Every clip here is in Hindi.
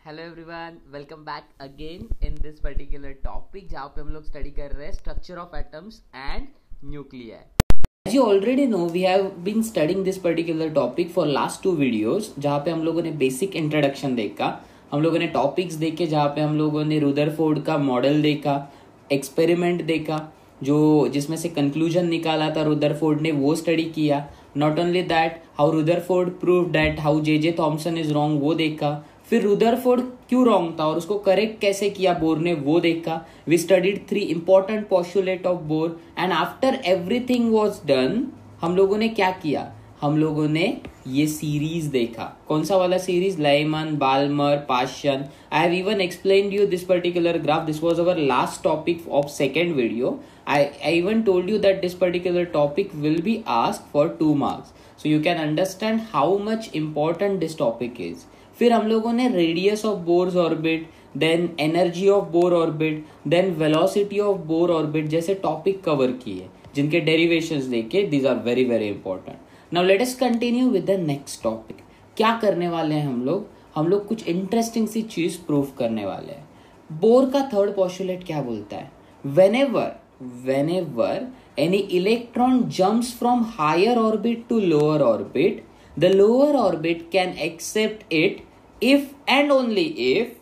Hello everyone, welcome back again in this particular topic जहाँ पे हम लोग स्टडी कर रहे हैं structure of atoms and nuclear. As you already know, we have been studying this particular topic for last two videos जहाँ पे हम लोगों ने बेसिक इंट्रोडक्शन देखा, हम लोगों ने टॉपिक्स देखे जहाँ पे हम लोगों ने रुदरफोर्ड का मॉडल देखा, एक्सपेरिमेंट देखा जो जिसमें से कंक्लूजन निकाला था रुदरफोर्ड ने, वो स्टडी किया. Not only that, how Rutherford prove that how J Thomson is wrong वो देखा. फिर रुदरफोर्ड क्यों रॉन्ग था और उसको करेक्ट कैसे किया बोर ने वो देखा. We studied 3 important postulate of Bohr and after everything was done हम लोगों ने क्या किया, हम लोगों ने ये सीरीज देखा. कौन सा वाला series? Lyman, Balmer, Paschen. I have even explained you this particular graph. This was our last topic of second video. I even told you that this particular topic will be asked for 2 marks. So you can understand how much important this topic is. फिर हम लोगों ने radius of Bohr's orbit, then energy of Bohr orbit, then velocity of Bohr orbit जैसे टॉपिक कवर किए जिनके डेरिवेशंस देखे. These are very very important. Now let us continue with the next topic. क्या करने वाले हैं हम लोग कुछ इंटरेस्टिंग सी चीज प्रूव करने वाले हैं. बोर का थर्ड पोस्टुलेट क्या बोलता है? whenever any electron jumps from higher orbit to lower orbit, the lower orbit can accept it if and only if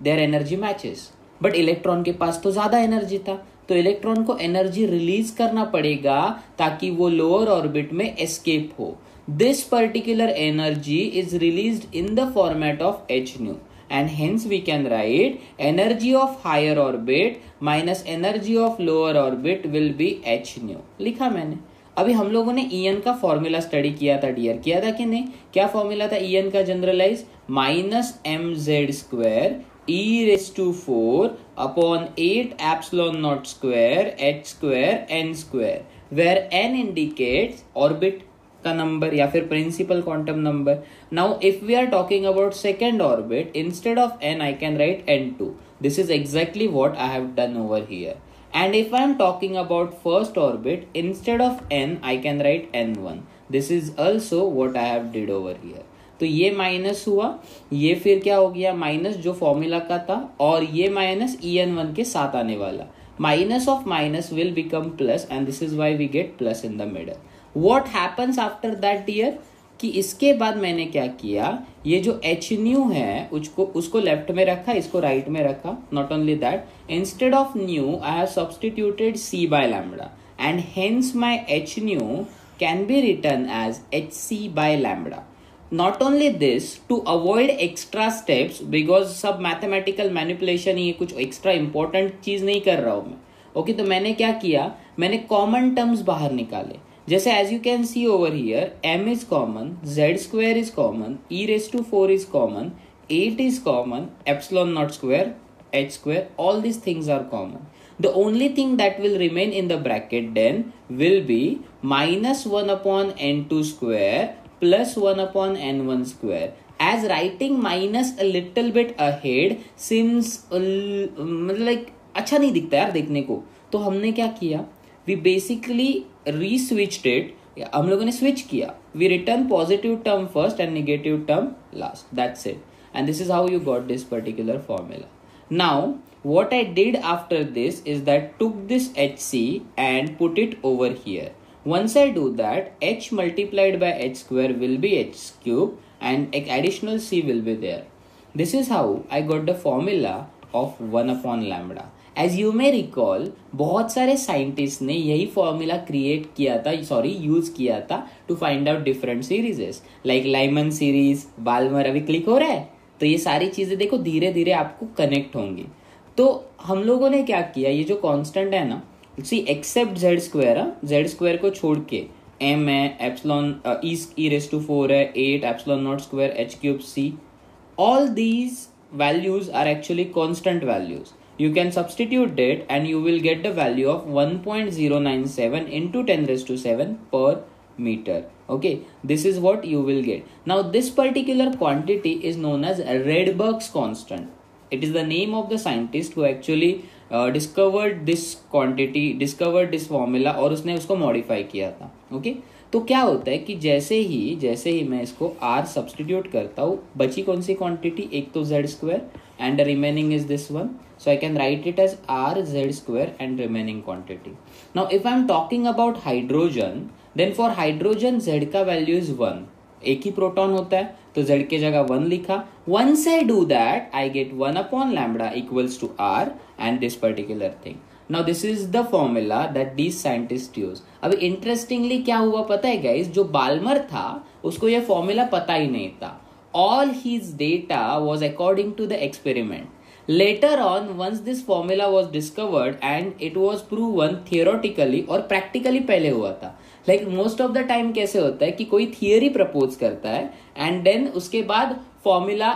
their energy matches. But electron के पास तो ज्यादा एनर्जी था, तो इलेक्ट्रॉन को एनर्जी रिलीज करना पड़ेगा ताकि वो लोअर ऑर्बिट में एस्केप हो. This particular energy is released in the format of H new. And hence we can write energy of higher orbit minus energy of lower orbit will be h nu. लिखा मैंने. अभी हम लोगों ने En का फॉर्मूला स्टडी किया था डियर, किया था कि नहीं? क्या फॉर्मूला था En का generalize? Minus M Z square E raise to 4 upon 8 epsilon not square H square N square, where N indicates orbit का नंबर या फिर principal quantum number. Now if we are talking about second orbit, instead of n I can write n2. This is exactly what I have done over here. And if I am talking about first orbit, instead of n I can write n1. This is also what I have did over here. तो ये माइनस हुआ, ये फिर क्या हो गया माइनस जो फॉर्मूला का था, और ये माइनस en1 के साथ आने वाला. Minus of minus will become plus and this is why we get plus in the middle. What happens after that dear? कि इसके बाद मैंने क्या किया, ये जो एच न्यू है उसको लेफ्ट में रखा, इसको राइट में रखा. Not only that, instead of nu I have substituted C by lambda and hence my H nu can be written as H C by lambda. Not only this, to avoid extra steps, because सब मैथमेटिकल मैनिपुलेशन, ये कुछ एक्स्ट्रा इंपॉर्टेंट चीज नहीं कर रहा हूं मैं. ओके, तो मैंने क्या किया, मैंने कॉमन टर्म्स बाहर निकाले. जैसे as you can see over here, m is common, z square is common, e raised to 4 is common, 8 is common, epsilon naught square, h square, all these things are common. The only thing that will remain in the bracket then will be minus 1 upon n2 square plus 1 upon n1 square. As writing minus a little bit ahead seems like अच्छा नहीं दिखता यार देखने को, तो हमने क्या किया, we basically re-switched it. हम लोगों ने switch किया. We return positive term first and negative term last. That's it. And this is how you got this particular formula. Now, what I did after this is that took this hc and put it over here. Once I do that, h multiplied by h square will be h cube and additional c will be there. This is how I got the formula of 1 upon lambda. As you may recall, बहुत सारे साइंटिस्ट ने यही फॉर्मूला क्रिएट किया था, यूज किया था to find out different series like Lyman series, Balmer. अभी क्लिक हो रहा है, तो ये सारी चीजें देखो धीरे धीरे आपको कनेक्ट होंगी. तो हम लोगों ने क्या किया, ये जो कांस्टेंट है ना, C except Z square, Z square को छोड़ के एम है, एप्सिलॉन ई रेस टू 4 है, 8 epsilon not square H cube C, all these values are actually constant values. You can substitute it and you will get the value of 1.097 into 10 raised to 7 per meter. Okay, this is what you will get. Now this particular quantity is known as Rydberg's constant. It is the name of the scientist who actually discovered this quantity, discovered this formula, और उसने उसको modify किया था. Okay, तो क्या होता है कि जैसे ही मैं इसको r सब्सटीट्यूट करता हूँ, बची कौन सी क्वांटिटी, एक तो z square and remaining is this one. So I can write it as rz square and remaining quantity. Now if I am talking about hydrogen, then for hydrogen z का value is 1. एक ही प्रोटॉन होता है तो z के जगह 1 लिखा. Once I do that, I get 1 upon lambda equals to r and this particular thing. Now this is the formula that these scientists use. अब interestingly क्या हुआ पता है guys, जो बाल्मर था उसको ये फॉर्मूला पता ही नहीं था. All his data was according to the experiment. Later on, once this formula was discovered and it was proven theoretically और practically पहले हुआ था. Like most of the time कैसे होता है कि कोई थियरी प्रपोज करता है and then उसके बाद फॉर्मूला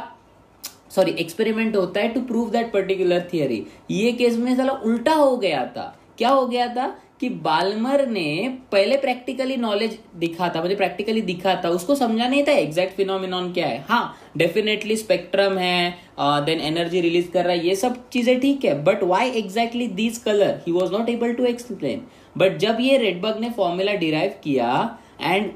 एक्सपेरिमेंट होता है to prove that particular theory. ये केस में साला उल्टा हो गया था. क्या हो गया था कि बाल्मर ने पहले प्रैक्टिकली नॉलेज दिखा था, मुझे प्रैक्टिकली दिखा था, उसको समझा नहीं था एग्जैक्ट फिनोमिनॉन क्या है. हाँ डेफिनेटली स्पेक्ट्रम है, देन एनर्जी रिलीज कर रहा है, ये सब चीजें ठीक है, but why exactly this colour ही was not able to explain. But जब ये रेडबर्ग ने फॉर्मूला डिराइव किया एंड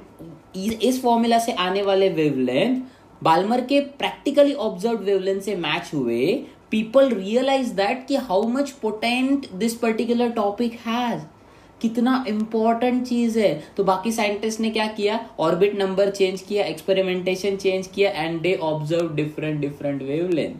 इस फॉर्मूला से आने वाले वेवलेंथ बाल्मर के प्रैक्टिकली ऑब्जर्व वेवलेंथ से मैच हुए, पीपल रियलाइज दैट कि how much potent this particular topic has, कितना इंपॉर्टेंट चीज है. तो बाकी साइंटिस्ट ने क्या किया, ऑर्बिट नंबर चेंज किया, एक्सपेरिमेंटेशन चेंज किया and they observe different wavelength.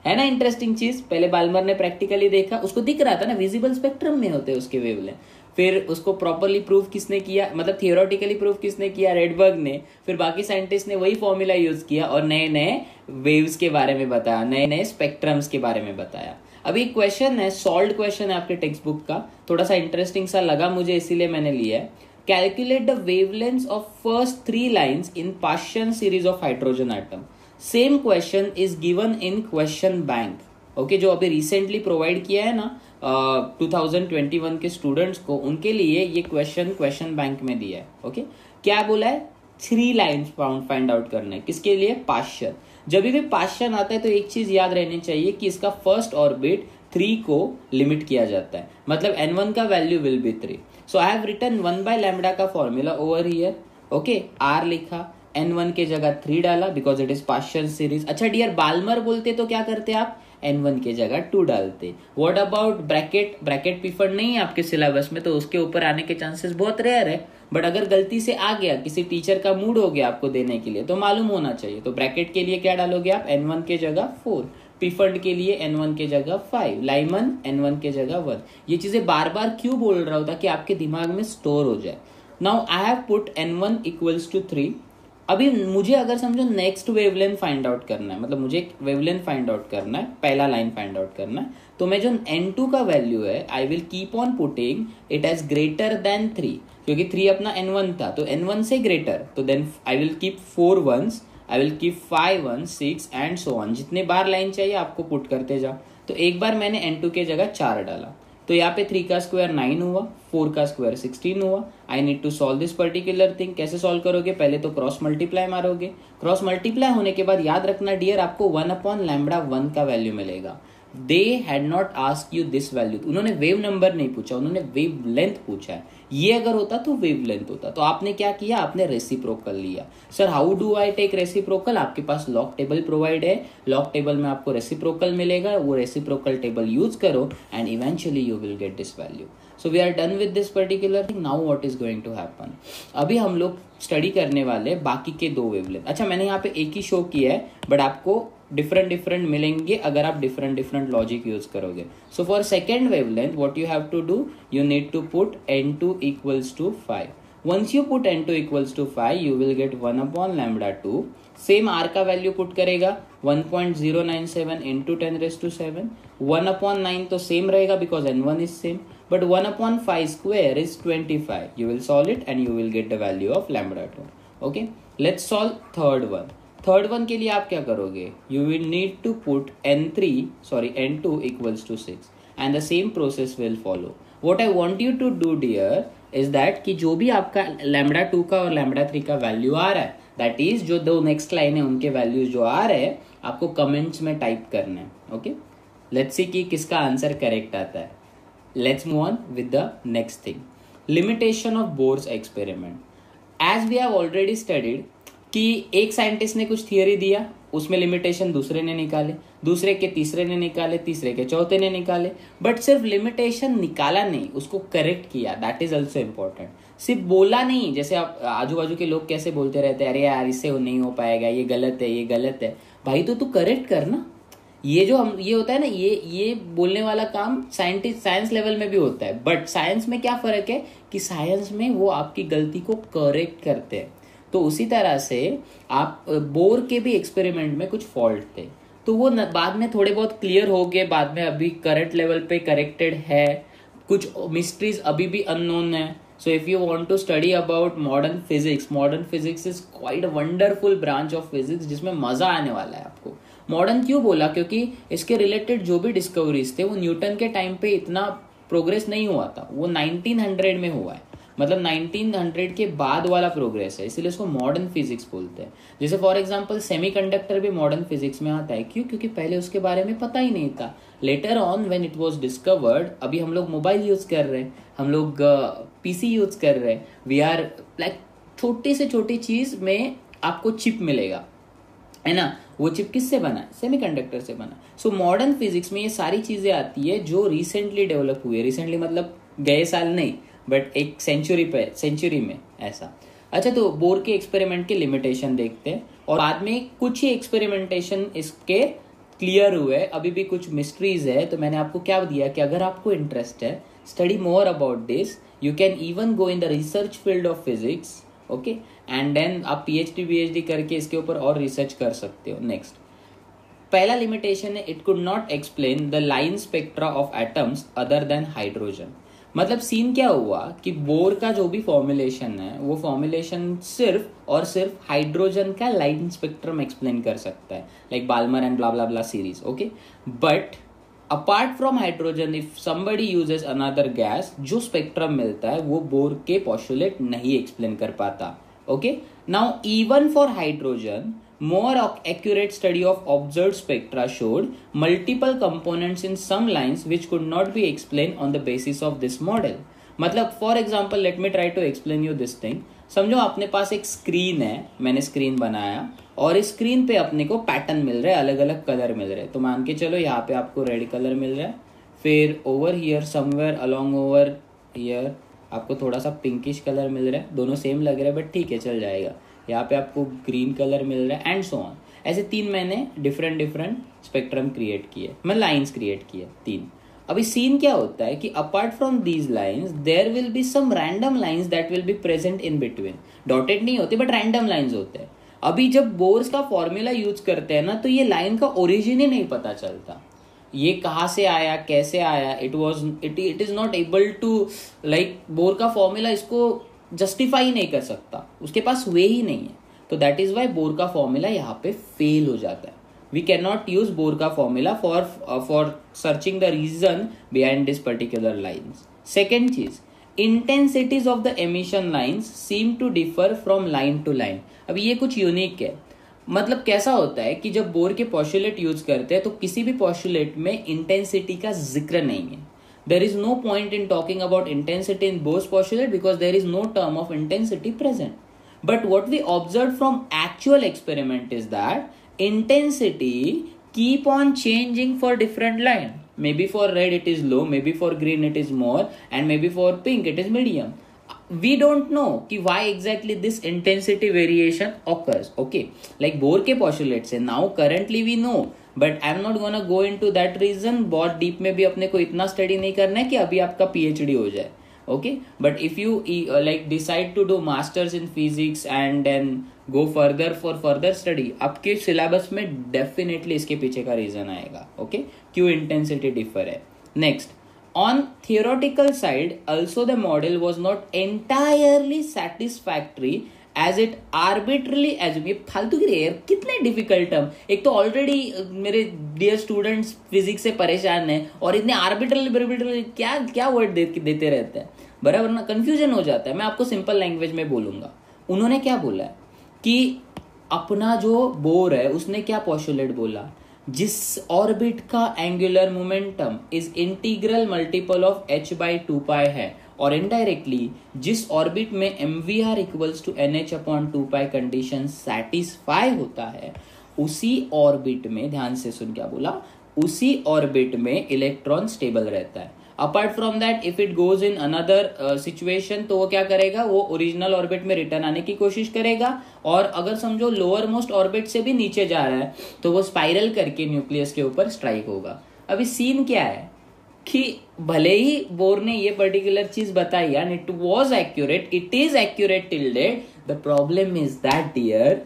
है ना इंटरेस्टिंग चीज. पहले बाल्मर ने प्रैक्टिकली देखा, उसको दिख रहा था ना विजिबल स्पेक्ट्रम में होते हैं उसके वेवलेंथ. फिर उसको प्रॉपरली प्रूव किसने किया, मतलब थियोरेटिकली प्रूव किसने किया, रेडबर्ग ने. फिर बाकी साइंटिस्ट ने वही फॉर्मूला यूज किया और नए नए वेव्स के बारे में बताया, नए नए स्पेक्ट्रम्स के बारे में बताया. अभी एक क्वेश्चन है, सॉल्व क्वेश्चन है आपके टेक्स्ट बुक का, थोड़ा सा इंटरेस्टिंग सा लगा मुझे इसीलिए मैंने लिया है. Calculate the wavelength of first 3 lines in partial series of hydrogen atom. Same question is given in question bank. Okay, जो अभी रिसेंटली प्रोवाइड किया है ना 2021 के स्टूडेंट्स को, उनके लिए ये क्वेश्चन बैंक में दिया है. ओके, क्या बोला है, 3 लाइन्स फाइंड आउट करना है. किसके लिए, पार्शियल. जब भी पार्शियल आता है तो एक चीज याद रहनी चाहिए कि इसका फर्स्ट ऑर्बिट 3 को लिमिट किया जाता है, मतलब n1 का value will be 3. So I have written 1/लैम्डा का formula over here. Okay, r लिखा, n1 के जगह 3 डाला because it is partial series. अच्छा डियर, बाल्मर बोलते तो क्या करते आप, n1 के जगह 2 डालते. व्हाट अबाउट ब्रैकेट प्रीफर्ड नहीं है आपके सिलेबस में, तो उसके ऊपर आने के चांसेस बहुत रेयर है. बट अगर गलती से आ गया, किसी टीचर का मूड हो गया आपको देने के लिए, तो मालूम होना चाहिए. तो ब्रैकेट के लिए क्या डालोगे आप, n1 के जगह 4, प्रीफर्ड के लिए n1 के जगह 5, लाइमन n1 के जगह 1. ये चीजें बार बार क्यों बोल रहा हूं, ताकि आपके दिमाग में स्टोर हो जाए. Now I have put n1 equals to 3. अभी मुझे अगर समझो नेक्स्ट वेवलेंथ फाइंड आउट करना है, मतलब मुझे एक वेवलेंथ फाइंड आउट करना है, पहला लाइन फाइंड आउट करना है, तो मैं जो n2 का वैल्यू है I will keep on putting it as greater than 3, क्योंकि 3 अपना n1 था, तो n1 से ग्रेटर, तो then I will keep 4 1s, I will keep 5 1 6 and so on. जितने बार लाइन चाहिए आपको पुट करते जाओ. तो एक बार मैंने n2 के जगह 4 डाला, तो यहाँ पे 3 का स्क्वायर 9 हुआ, 4 का स्क्वायर 16 हुआ. I need to solve this particular thing. कैसे सॉल्व करोगे, पहले तो क्रॉस मल्टीप्लाई मारोगे. क्रॉस मल्टीप्लाई होने के बाद याद रखना डियर, आपको 1/λ1 का वैल्यू मिलेगा. They had not ask you this value, उन्होंने वेव नंबर नहीं पूछा, उन्होंने वेव लेंथ पूछा है. ये अगर होता तो वेव लेंथ होता. तो आपने क्या किया, आपने रेसिप्रोकल लिया. Sir how do I take reciprocal, आपके पास लॉग टेबल प्रोवाइड है, लॉग टेबल में आपको रेसिप्रोकल मिलेगा, वो रेसिप्रोकल टेबल यूज करो and eventually you will get this value. So we are done with this particular thing. Now what is going to happen, अभी हम लोग स्टडी करने वाले बाकी के 2 वेवलेंथ. अच्छा मैंने यहाँ पे एक ही शो किया है, बट आपको डिफरेंट मिलेंगे अगर आप डिफरेंट लॉजिक यूज करोगे. So for second wavelength what you have to do, you need to put n2 equals to 5. Once you put n2 equals to 5 you will get 1/λ2. Same r का वैल्यू पुट करेगा 1.097 इंटू 10⁻⁷. 1/9 तो सेम रहेगा because n1 is same, but 1/5 square is 25. You will solve it and you will get the value of λ2. Okay, let's solve third one. Third one के लिए आप क्या करोगे, you will need to put n2 equals to 6 and the same process will follow. What I want you to do dear is that कि जो भी आपका λ2 का और λ3 का वैल्यू आ रहा है, that is जो 2 नेक्स्ट लाइन है उनके वैल्यूज जो आ रहे हैं, आपको कमेंट्स में टाइप करना है. ओके, लेट्स सी कि किसका आंसर करेक्ट आता है. Let's move on with the next thing. Limitation of Bohr's experiment. As we have already studied कि एक साइंटिस्ट ने कुछ थियरी दिया, उसमें लिमिटेशन दूसरे ने निकाले, दूसरे के तीसरे ने निकाले, तीसरे के चौथे ने निकाले, बट सिर्फ लिमिटेशन निकाला नहीं, उसको करेक्ट किया, दैट इज ऑल्सो इम्पोर्टेंट। सिर्फ बोला नहीं, जैसे आप आजू बाजू के लोग कैसे बोलते रहते हैं, अरे यार इससे नहीं हो पाएगा, ये गलत है, ये गलत है, भाई तो तू करेक्ट कर ना। ये जो हम ये होता है ना, ये बोलने वाला काम साइंस लेवल में भी होता है, बट साइंस में क्या फर्क है कि साइंस में वो आपकी गलती को करेक्ट करते हैं। तो उसी तरह से आप बोर के भी एक्सपेरिमेंट में कुछ फॉल्ट थे, तो वो बाद में थोड़े बहुत क्लियर हो गए, बाद में अभी करंट लेवल पे करेक्टेड है, कुछ मिस्ट्रीज अभी भी अननोन है। So if you want to study about modern physics is quite a wonderful branch of physics, जिसमें मजा आने वाला है आपको। मॉडर्न क्यों बोला, क्योंकि इसके रिलेटेड जो भी डिस्कवरीज थे वो न्यूटन के टाइम पे इतना प्रोग्रेस नहीं हुआ था, वो 1900 में हुआ है, मतलब 1900 के बाद वाला प्रोग्रेस है, इसलिए उसको मॉडर्न फिजिक्स बोलते हैं। जैसे फॉर एग्जांपल सेमीकंडक्टर भी मॉडर्न फिजिक्स में आता है, क्यों? क्योंकि पहले उसके बारे में पता ही नहीं था। Later on when it was discovered, अभी हम लोग मोबाइल यूज कर रहे हैं, हम लोग पीसी यूज कर रहे हैं, वी आर लाइक छोटी से छोटी चीज में आपको चिप मिलेगा, है ना? वो चिप किससे बना है? सेमीकंडक्टर से बना। सो मॉडर्न फिजिक्स में ये सारी चीजें आती है जो रिसेंटली डेवलप हुई है, रिसेंटली मतलब गए साल नहीं, बट एक सेंचुरी में ऐसा। अच्छा, तो बोर के एक्सपेरिमेंट के लिमिटेशन देखते हैं, और बाद में कुछ ही एक्सपेरिमेंटेशन इसके क्लियर हुए, अभी भी कुछ मिस्ट्रीज है। तो मैंने आपको क्या दिया कि अगर आपको इंटरेस्ट है, study more about this, you can even go in the research field of physics, okay, and then आप पीएचडी करके इसके ऊपर और रिसर्च कर सकते हो। नेक्स्ट, पहला लिमिटेशन है, it could not explain the line spectra of atoms other than hydrogen. मतलब सीन क्या हुआ कि बोर का जो भी फॉर्मुलेशन है, वो फॉर्मुलेशन सिर्फ और सिर्फ हाइड्रोजन का लाइन स्पेक्ट्रम एक्सप्लेन कर सकता है, like Balmer and blah blah blah series, okay. But apart from hydrogen, if somebody uses another gas, जो स्पेक्ट्रम मिलता है वो बोर के पॉस्टुलेट नहीं एक्सप्लेन कर पाता, okay. Now even for hydrogen, more accurate study of observed spectra showed multiple components in some lines which could not be explained on the basis of this model. मतलब for example let me try to explain you this thing. समझो अपने पास एक स्क्रीन है, मैंने स्क्रीन बनाया और इस स्क्रीन पे अपने को पैटर्न मिल रहा है, अलग अलग कलर मिल रहे हैं। तो मान के चलो यहाँ पे आपको रेड कलर मिल रहा है, फिर over here somewhere along over here आपको थोड़ा सा पिंकिश कलर मिल रहा है, दोनों सेम लग रहा है बट ठीक है चल जाएगा। यहाँ पे आपको ग्रीन कलर मिल रहा है एंड सो ऑन। ऐसे तीन मैंने डिफरेंट स्पेक्ट्रम क्रिएट किए, मैं लाइंस क्रिएट किए तीन। अभी सीन क्या होता है कि apart from these lines there will be some random lines that will be present in between. Dotted नहीं होते बट रैंडम लाइंस होते हैं। अभी जब बोर्स का फॉर्मूला यूज करते हैं ना, तो ये लाइन का ओरिजिन ही नहीं पता चलता, ये कहाँ से आया, कैसे आया। It is not able to, like Bohr का फॉर्मूला इसको जस्टिफाई नहीं कर सकता, उसके पास वे ही नहीं है। तो दैट इज वाई बोर का फॉर्मूला यहाँ पे फेल हो जाता है। We can not use Bohr का formula for searching the reason behind this particular lines. Second चीज, intensities of the emission lines seem to differ from line to line. अब ये कुछ यूनिक है, मतलब कैसा होता है कि जब बोर के पॉस्टुलेट यूज करते हैं तो किसी भी पॉस्टुलेट में इंटेंसिटी का जिक्र नहीं है। There is no point in talking about intensity in Bohr's postulate because there is no term of intensity present. But what we observed from actual experiment is that intensity keep on changing for different line. Maybe for red it is low, maybe for green it is more, and maybe for pink it is medium. We don't know कि why exactly this intensity variation occurs. Okay, like Bohr के postulate से now currently we know, but I am not gonna go in to that reason. बहुत डीप में भी अपने को इतना स्टडी नहीं करना है कि अभी आपका पीएचडी हो जाए, okay. But if you like decide to do masters in physics and then go further for further study, आपके सिलेबस में डेफिनेटली इसके पीछे का रीजन आएगा, ओके, क्यों इंटेंसिटी डिफर है। Next, on theoretical side also the model was not entirely satisfactory as it arbitrarily assume. ये फालतू की यार, कितने डिफिकल्ट टर्म। एक तो ऑलरेडी मेरे डियर स्टूडेंट्स फिजिक्स से परेशान हैं और इतने आर्बिट्रली क्या वर्ड देते रहते हैं, बराबर ना, कंफ्यूजन हो जाता है। मैं आपको सिंपल लैंग्वेज में बोलूंगा। उन्होंने क्या बोला है कि अपना जो बोर है उसने क्या पोस्टुलेट बोला, जिस ऑर्बिट का angular momentum is integral multiple of h/2π है और इनडायरेक्टली जिस ऑर्बिट में mvr equals to nh upon 2 condition satisfy होता है, उसी ऑर्बिट में, ध्यान से सुन क्या बोला, उसी ऑर्बिट में इलेक्ट्रॉन स्टेबल रहता है। Apart from that if it goes in another situation तो वो क्या करेगा, वो ओरिजिनल ऑर्बिट में रिटर्न आने की कोशिश करेगा, और अगर समझो लोअर मोस्ट ऑर्बिट से भी नीचे जा रहा है तो वो स्पाइरल करके न्यूक्लियस के ऊपर स्ट्राइक होगा। अभी सीन क्या है कि भले ही बोर ने ये पर्टिकुलर चीज बताई and it was accurate, it is accurate till date, the problem is that dear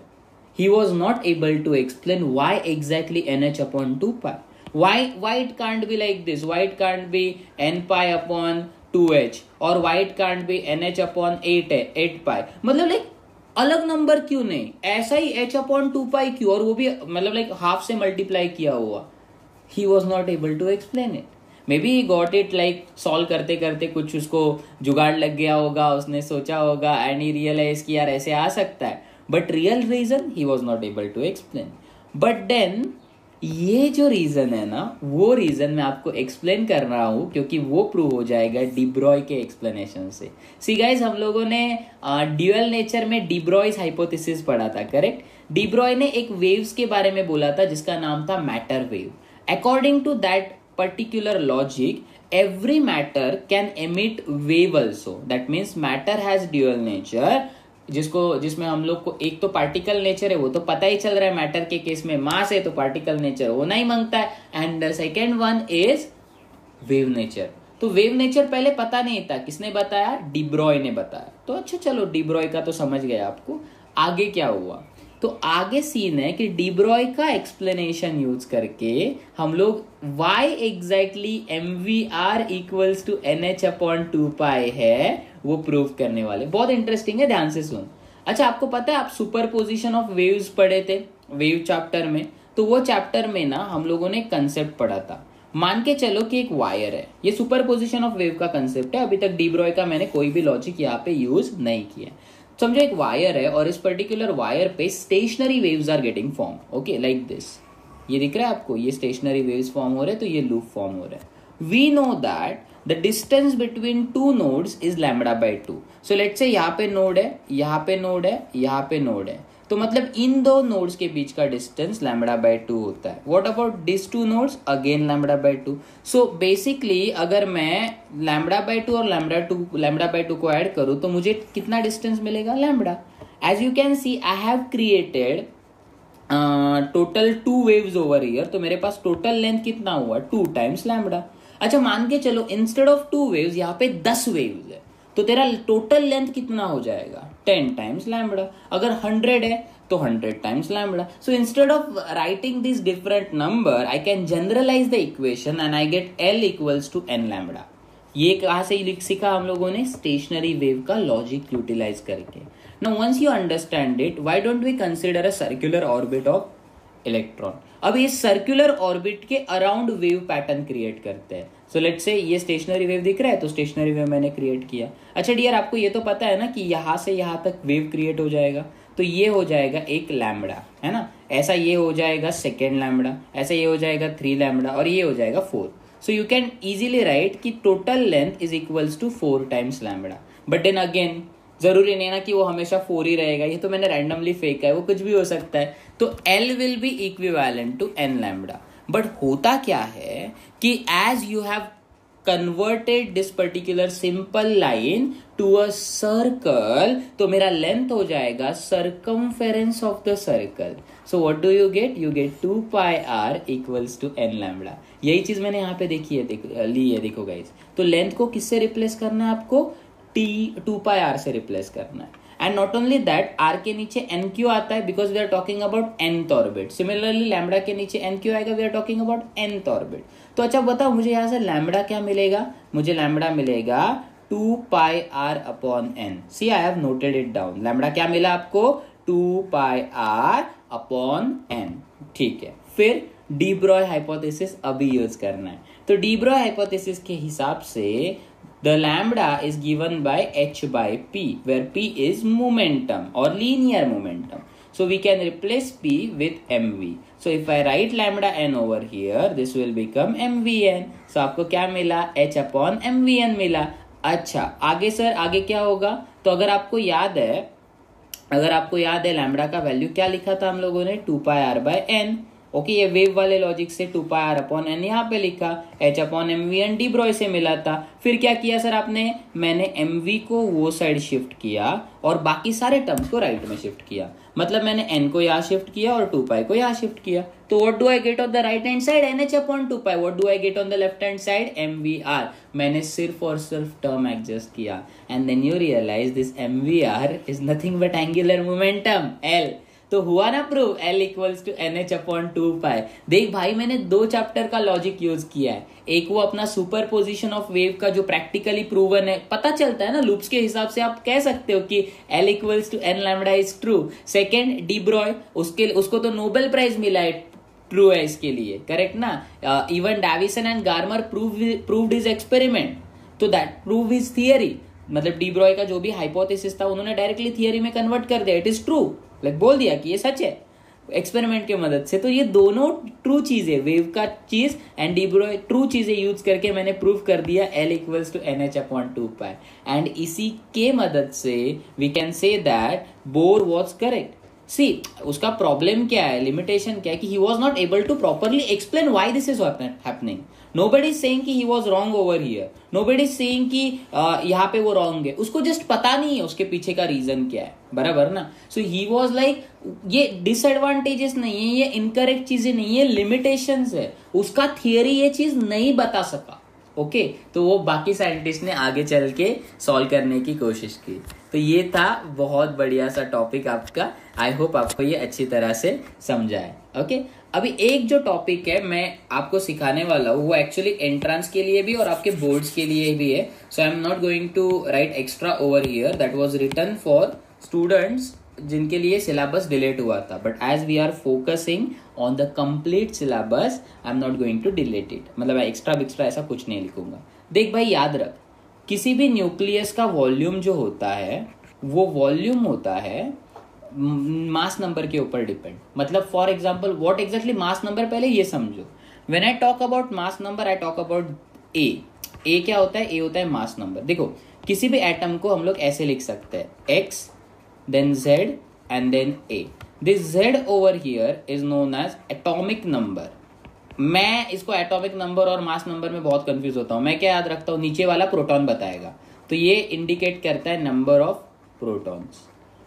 he was not able to explain why exactly nh upon 2 pi. Why it can't be like this? Why it can't be n pi upon 2h? or why it can't be nh upon 8 pi? मतलब लाइक अलग नंबर क्यों नहीं, ऐसा ही h upon 2 pi क्यों, और वो भी मतलब लाइक हाफ से मल्टीप्लाई किया हुआ। He was not able to explain it. Maybe he got it like solve करते करते कुछ उसको जुगाड़ लग गया होगा, उसने सोचा होगा एंड ही रियलाइज कि यार ऐसे आ सकता है, but real reason he was not able to explain. But then ये जो रीजन है ना, वो रीजन मैं आपको एक्सप्लेन कर रहा हूं क्योंकि वो प्रूव हो जाएगा डिब्रॉय के एक्सप्लेनेशन से। सी गाइज, हम लोगों ने ड्यूअल नेचर में डिब्रॉयज हाइपोथेसिस पढ़ा था, करेक्ट। डिब्रॉय ने एक वेव्स के बारे में बोला था जिसका नाम था matter wave. According to that particular logic, every matter can emit wave also. That means matter has dual nature, जिसमें हम लोग को एक तो पार्टिकल नेचर है, वो तो पता ही चल रहा है, मैटर के केस में मास है तो पार्टिकल नेचर होना ही मांगता है, and second one is wave nature. तो वेव नेचर पहले पता नहीं था, किसने बताया, डिब्रॉय ने बताया। तो अच्छा चलो, डिब्रॉय का तो समझ गया आपको। आगे क्या हुआ, तो आगे सीन है कि डिब्रॉय का एक्सप्लेनेशन यूज करके हम लोग y exactly mvr equals to nh upon 2 pi है वो प्रूव करने वाले। बहुत इंटरेस्टिंग है, ध्यान से सुन। अच्छा, आपको पता है आप सुपरपोजिशन ऑफ वेव्स पढ़े थे वेव चैप्टर में, तो वो चैप्टर में ना हम लोगों ने कंसेप्ट पढ़ा था। मान के चलो कि एक वायर है, ये सुपरपोजिशन ऑफ वेव का कंसेप्ट है। अभी तक डिब्रॉय का मैंने कोई भी लॉजिक यहाँ पे यूज नहीं किया। समझो एक वायर है और इस पर्टिकुलर वायर पे stationary waves are getting form, okay, like this. ये दिख रहा है आपको, ये स्टेशनरी वेव्स फॉर्म हो रहे हैं, तो ये लूप फॉर्म हो रहा है। We know that the distance between two nodes is lambda by 2। So let's say यहाँ पे नोड है, यहाँ पे नोड है, यहाँ पे नोड है, तो मतलब इन दो नोड्स के बीच का डिस्टेंस लैम्बडा बाय 2 होता है। What about this two nodes, again lambda by 2। So basically अगर मैं लैम्बडा बाय 2 और लैम्बडा बाय 2 को ऐड करूं तो मुझे कितना डिस्टेंस मिलेगा, lambda. As you can see I have created total 2 waves over here, तो मेरे पास टोटल लेंथ कितना हुआ, 2 टाइम्स लैम्बडा। अच्छा, मान के चलो इंस्टेड ऑफ 2 वेव्स यहाँ पे 10 वेव्स है, तो तेरा टोटल लेंथ कितना हो जाएगा, 10 टाइम्स लैम्बडा। अगर 100 है तो 100 times lambda. So instead of writing this different number, I can generalise the equation and I get L equals to n lambda. ये कहाँ से सीखा हम लोगों ने, स्टेशनरी वेव का लॉजिक यूटिलाइज करके। Now once you understand it, why don't we consider a circular orbit of electron. अब ये सर्कुलर ऑर्बिट के अराउंड वेव पैटर्न क्रिएट करते हैं। सो लेट्स से ये स्टेशनरी वेव दिख रहा है, तो स्टेशनरी वेव मैंने क्रिएट किया। अच्छा डियर, आपको ये तो पता है ना कि यहाँ से यहाँ तक वेव क्रिएट हो जाएगा, तो ये हो जाएगा एक लैम्बडा, है ना। ऐसा ये हो जाएगा सेकेंड लैम्बडा, ऐसा ये हो जाएगा 3 लैम्बडा, और ये हो जाएगा 4। So you can easily write कि total length is equals to 4 times lambda. But then again जरूरी नहीं ना कि वो हमेशा 4 ही रहेगा, ये तो मैंने रैंडमली फेंका है, वो कुछ भी हो सकता है। तो L will be equivalent to n lambda. But होता क्या है कि as you have converted this particular simple line to a circle, तो मेरा लेंथ हो जाएगा circumference of the circle. So what do you get, you get 2 pi r equals to n lambda. यही चीज मैंने यहाँ पे देखी है, ली है, देखो गाइस। तो लेंथ को किससे रिप्लेस करना है आपको, 2 पाई r से रिप्लेस करना है। And not only that, r के नीचे n क्यों आता है, because we are talking about nth orbit. Similarly lambda के नीचे n क्यों आएगा, we are talking about nth orbit. तो अच्छा बताओ मुझे यहाँ से लैम्बडा क्या मिलेगा, मुझे लैम्बडा मिलेगा 2 pi r upon n। See I have noted it down. Lambda क्या मिला आपको, 2 पाई r अपॉन n। ठीक है, फिर डिब्रॉय हाइपोथेसिस अभी यूज करना है। तो डिब्रॉय हाइपोथेसिस के हिसाब से the lambda is given by h by p, where p is momentum or linear momentum. So we can replace p with mv. So if I write lambda n over here, this will become mvn. So आपको क्या मिला, h upon mvn मिला। अच्छा आगे सर, आगे क्या होगा? तो अगर आपको याद है लैम्बडा का वैल्यू क्या लिखा था हम लोगों ने, 2πr/n। ओके, ये वेव वाले लॉजिक से 2πr/n यहाँ पे लिखा, h/mv डी ब्रॉय से मिला था। फिर क्या किया सर आपने, मैंने mv को वो साइड शिफ्ट किया और बाकी सारे टर्म्स को राइट में शिफ्ट किया। मतलब मैंने n को यहाँ शिफ्ट किया और 2π को यहाँ शिफ्ट किया। तो what do I get on the right hand side, nh/2π। What do I get on the left hand side, mvr। मैंने सिर्फ और सिर्फ टर्म एडजस्ट किया, and then you realise this mvr is nothing but angular momentum l। तो हुआ ना prove, L equals to nh/2π। देख भाई, मैंने 2 चैप्टर का लॉजिक यूज किया है। एक वो अपना सुपर पोजिशन ऑफ वेव का जो प्रैक्टिकली प्रूवन है, पता चलता है ना लूप्स के हिसाब से, आप कह सकते हो कि L equals to n lambda is true. Second de Broglie, उसको तो नोबेल प्राइज मिला है, ट्रू है इसके लिए, करेक्ट ना। Even Davisson and Germer proved his experiment, तो दैट प्रूव हिज थियरी। मतलब डी ब्रॉय का जो भी हाइपोथेसिस था उन्होंने डायरेक्टली थियरी में कन्वर्ट कर दिया, इट इज ट्रू, लाइक बोल दिया कि ये सच है एक्सपेरिमेंट के मदद से। तो ये दोनों ट्रू चीजें, वेव का चीज एंड डी ब्रॉय ट्रू चीजें यूज करके मैंने प्रूव कर दिया L equals to nh/2π। And इसी के मदद से we can say that Bohr was correct. See, उसका प्रॉब्लम क्या है, लिमिटेशन क्या है कि he was not able to properly explain why this is happening. Nobody is saying कि he was wrong over here, nobody is saying कि यहाँ पे वो रॉन्ग है, उसको जस्ट पता नहीं है उसके पीछे का रीजन क्या है, बराबर ना। सो ही वॉज लाइक, ये डिसएडवांटेजेस नहीं है, ये इनकरेक्ट चीजें नहीं है, लिमिटेशंस है, उसका थियरी ये चीज नहीं बता सका। ओके, तो वो बाकी साइंटिस्ट ने आगे चल के सॉल्व करने की कोशिश की। तो ये था बहुत बढ़िया सा टॉपिक आपका, आई होप आपको ये अच्छी तरह से समझा है। ओके, अभी एक जो टॉपिक है मैं आपको सिखाने वाला हूँ वो एक्चुअली एंट्रेंस के लिए भी और आपके बोर्ड्स के लिए भी है। So I am not going to write extra over here, that was written for students जिनके लिए सिलेबस डिलीट हुआ था, but as we are focusing on the complete syllabus I am not going to delete it, मतलब एक्स्ट्रा ऐसा कुछ नहीं लिखूंगा। देख भाई, याद रख, किसी भी न्यूक्लियस का वॉल्यूम जो होता है वो वॉल्यूम होता है मास नंबर के ऊपर डिपेंड। मतलब for example what exactly mass number, पहले ये समझो। When I talk about mass number I talk about A क्या होता है, ए होता है मास नंबर। देखो, किसी भी एटम को हम लोग ऐसे लिख सकते हैं, x then z and then a. This z over here is known as atomic number. मैं इसको एटॉमिक नंबर और मास नंबर में बहुत कंफ्यूज होता हूं। मैं क्या याद रखता हूं, नीचे वाला प्रोटॉन बताएगा, तो ये इंडिकेट करता है number of protons.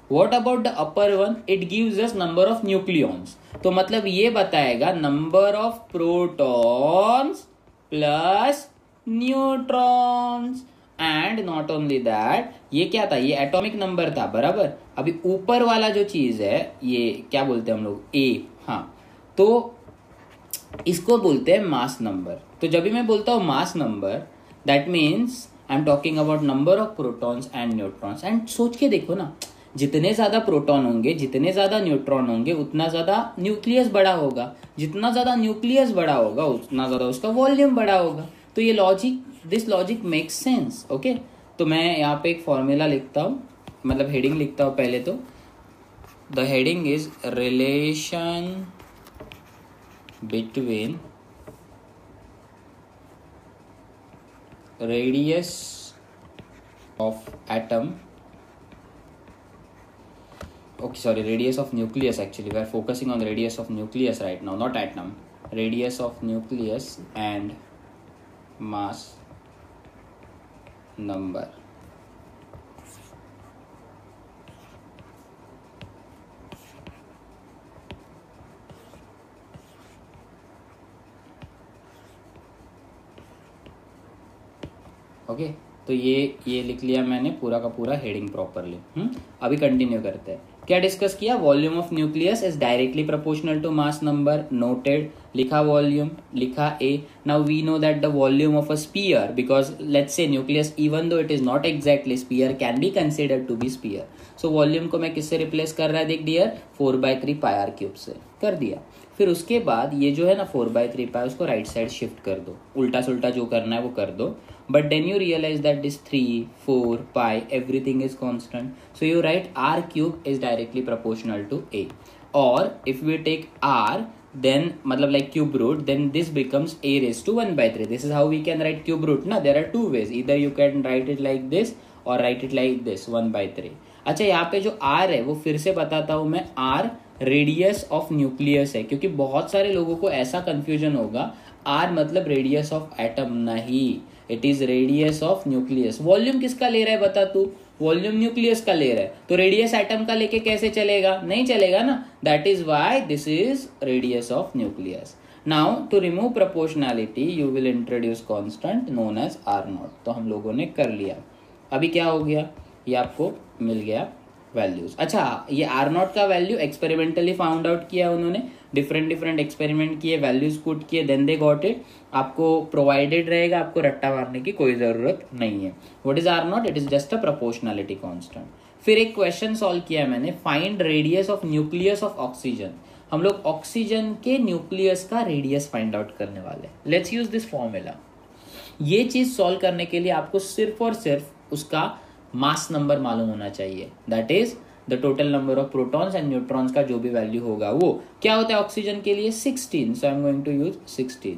What about the upper one? It gives us number of nucleons. तो मतलब ये बताएगा number of protons plus neutrons. And not only that, ये क्या था, ये एटॉमिक नंबर था, बराबर। अभी ऊपर वाला जो चीज है ये क्या बोलते हैं हम लोग, ए, हाँ, तो इसको बोलते हैं मास नंबर। तो जब भी मैं बोलता हूँ mass number, that means I am talking about number of protons and neutrons. And सोच के देखो ना, जितने ज्यादा प्रोटॉन होंगे, जितने ज्यादा न्यूट्रॉन होंगे, उतना ज्यादा न्यूक्लियस बड़ा होगा, जितना ज्यादा न्यूक्लियस बड़ा होगा उतना ज्यादा उसका वॉल्यूम बड़ा होगा। तो ये logic, this logic makes sense. Okay, तो मैं यहाँ पे एक फॉर्मूला लिखता हूँ, मतलब हेडिंग लिखता हूँ पहले। तो the heading is relation between radius of atom, okay, sorry, radius of nucleus. Actually, we are focusing on radius of nucleus right now, not atom. Radius of nucleus and mass number. Okay, तो ये लिख लिया मैंने पूरा का पूरा हेडिंग प्रॉपरली। अभी कंटिन्यू करते हैं। क्या डिस्कस किया, volume of nucleus is directly proportional to mass number, noted, लिखा वॉल्यूम, लिखा A. Now we know that the volume of a sphere, because let's say nucleus even though it is not exactly sphere, can be considered to be sphere. So volume को मैं किससे रिप्लेस कर रहा है, देख डियर, 4/3 पाई r क्यूब से कर दिया। फिर उसके बाद ये जो है ना 4/3 पाई, उसको राइट साइड शिफ्ट कर दो, उल्टा सुल्टा जो करना है वो कर दो। But then you realize that this 3, 4, pi, everything is constant. So you write r cube is directly proportional to a. Or if we take r, then matlab like cube root, then this becomes a raised to 1/3. This is how we can write cube root na. There are two ways, either you can write it like this or write it like this 1/3. अच्छा यहाँ पे जो r है वो फिर से बताता हूँ मैं, r रेडियस ऑफ न्यूक्लियस है, क्योंकि बहुत सारे लोगों को ऐसा कंफ्यूजन होगा r मतलब रेडियस ऑफ एटम, नहीं, it is radius of nucleus. Volume किसका ले रहा है बता तू, वॉल्यूम न्यूक्लियस का ले रहा है, तो रेडियस एटम का लेके कैसे चलेगा, नहीं चलेगा ना। That is why this is radius of nucleus. Now to remove proportionality you will introduce constant known as R naught. तो हम लोगों ने कर लिया। अभी क्या हो गया, ये आपको मिल गया वैल्यूज। अच्छा, ये आर नॉट का वैल्यू एक्सपेरिमेंटली फाउंड आउट किया उन्होंने, डिफरेंट एक्सपेरिमेंट किए, वैल्यूज पुट किए, देन दे गॉट इट। आपको प्रोवाइडेड रहेगा, आपको रट्टा मारने की कोई जरूरत नहीं है। What is R naught, it is just a proportionality constant. फिर एक क्वेश्चन सॉल्व किया मैंने, find radius of nucleus of oxygen. हम लोग ऑक्सीजन के न्यूक्लियस का रेडियस फाइंड आउट करने वाले। Let's use this formula. ये चीज सॉल्व करने के लिए आपको सिर्फ और सिर्फ उसका मास नंबर मालूम होना चाहिए, that is the total number of protons and neutrons का जो भी वैल्यू होगा वो क्या होता है ऑक्सीजन के लिए 16। So I am going to use 16।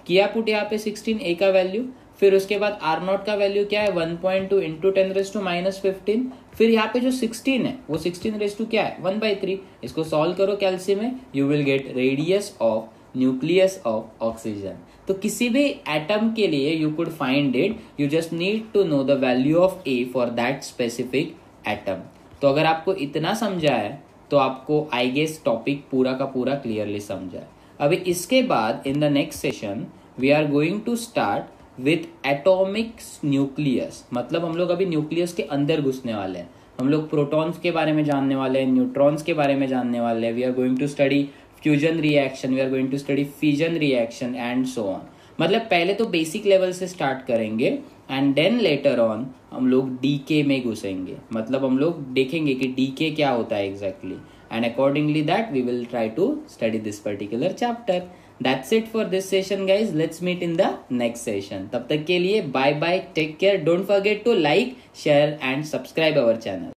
किया पुट यहाँ पे 16 ए का वैल्यू, फिर उसके बाद आर नॉट का वैल्यू क्या है 1.2 इंटू 10⁻⁻15। फिर यहाँ पे जो 16 है वो 16 रेज टू क्या है 1/3। इसको सॉल्व करो कैल्सी में, you will get radius of nucleus of oxygen. तो किसी भी एटम के लिए you could find it, you just need to know the value of A for that specific atom. तो अगर आपको इतना समझा है तो आपको आई गेस टॉपिक पूरा का पूरा क्लियरली समझा है। अभी इसके बाद in the next session we are going to start with atomic nucleus. मतलब हम लोग अभी न्यूक्लियस के अंदर घुसने वाले हैं, हम लोग प्रोटॉन्स के बारे में जानने वाले हैं, न्यूट्रॉन्स के बारे में जानने वाले हैं। We are going to study fusion reaction, we are going to study fission reaction and so on. मतलब पहले तो बेसिक लेवल से स्टार्ट करेंगे एंड देन लेटर ऑन हम लोग डीके में घुसेंगे। मतलब हम लोग देखेंगे कि डीके क्या होता है exactly, and accordingly that we will try to study this particular chapter. That's it for this session guys. Let's meet in the next session. तब तक के लिए bye bye, take care. Don't forget to like, share and subscribe our channel.